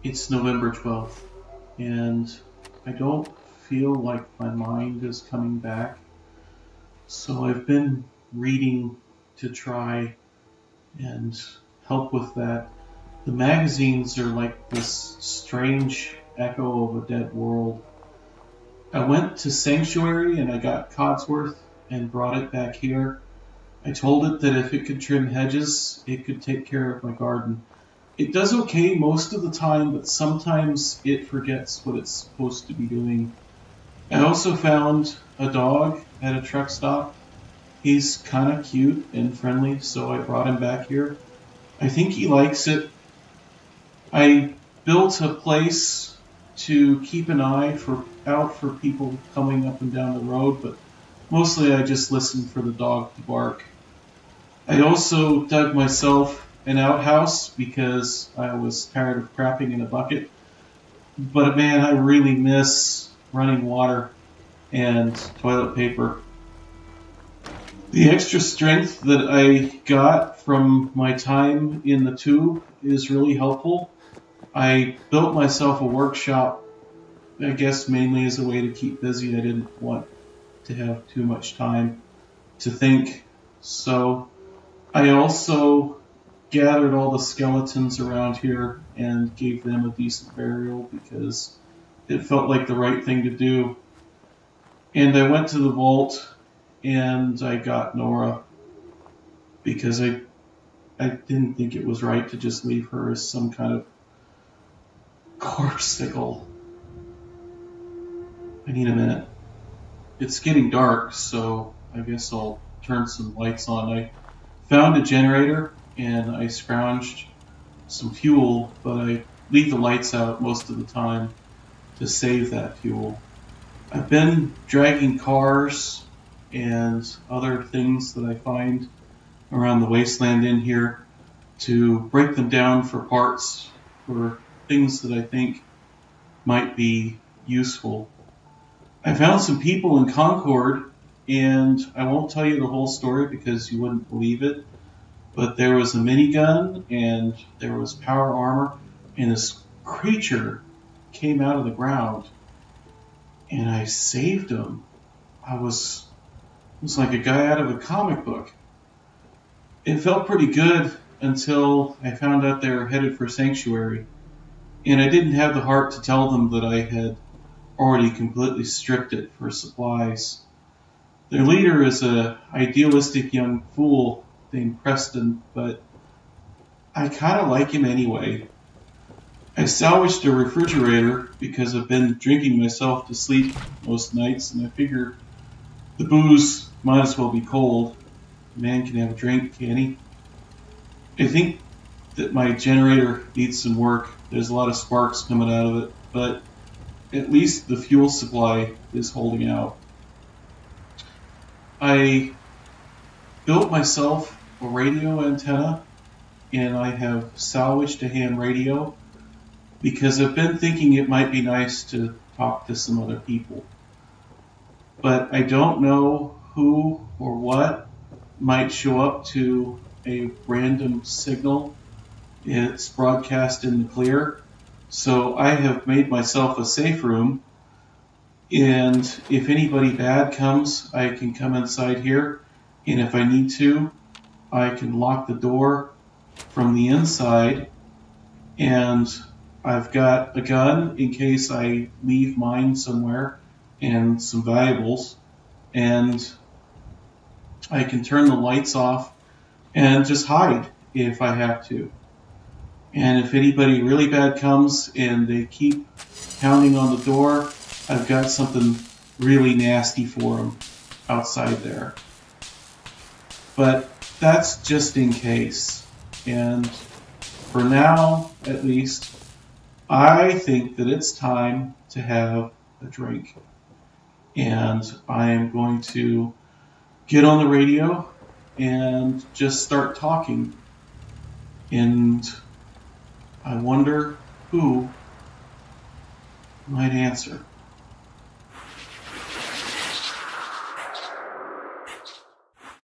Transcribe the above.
It's November 12th, and I don't feel like my mind is coming back. So I've been reading to try and help with that. The magazines are like this strange echo of a dead world. I went to Sanctuary and I got Codsworth and brought it back here. I told it that if it could trim hedges, it could take care of my garden. It does okay most of the time, but sometimes it forgets what it's supposed to be doing. I also found a dog at a truck stop. He's kind of cute and friendly, so I brought him back here. I think he likes it. I built a place to keep an eye out for people coming up and down the road, but mostly I just listen for the dog to bark. I also dug myself an outhouse because I was tired of crapping in a bucket. But man, I really miss running water and toilet paper. The extra strength that I got from my time in the tube is really helpful. I built myself a workshop, I guess mainly as a way to keep busy. I didn't want to have too much time to think. So I also gathered all the skeletons around here and gave them a decent burial because it felt like the right thing to do. And I went to the vault and I got Nora because I didn't think it was right to just leave her as some kind of corpsicle. I need a minute. It's getting dark, so I guess I'll turn some lights on. I found a generator and I scrounged some fuel, but I leave the lights out most of the time to save that fuel. I've been dragging cars and other things that I find around the wasteland in here to break them down for parts for things that I think might be useful. I found some people in Concord, and I won't tell you the whole story because you wouldn't believe it, but there was a minigun and there was power armor, and this creature came out of the ground, and I saved him. It was like a guy out of a comic book. It felt pretty good until I found out they were headed for Sanctuary, and I didn't have the heart to tell them that I had already completely stripped it for supplies. Their leader is a idealistic young fool named Preston, but I kind of like him anyway. I salvaged a refrigerator because I've been drinking myself to sleep most nights, and I figure the booze might as well be cold. A man can have a drink, can he? I think that my generator needs some work. There's a lot of sparks coming out of it, but at least the fuel supply is holding out. I built myself a radio antenna, and I have salvaged a ham radio because I've been thinking it might be nice to talk to some other people. But I don't know who or what might show up to a random signal. It's broadcast in the clear. So I have made myself a safe room, and if anybody bad comes, I can come inside here, and if I need to, I can lock the door from the inside, and I've got a gun in case I leave mine somewhere, and some valuables, and I can turn the lights off and just hide if I have to. And if anybody really bad comes and they keep pounding on the door, I've got something really nasty for them outside there. But that's just in case. And for now, at least, I think that it's time to have a drink. And I am going to get on the radio and just start talking. And I wonder who might answer.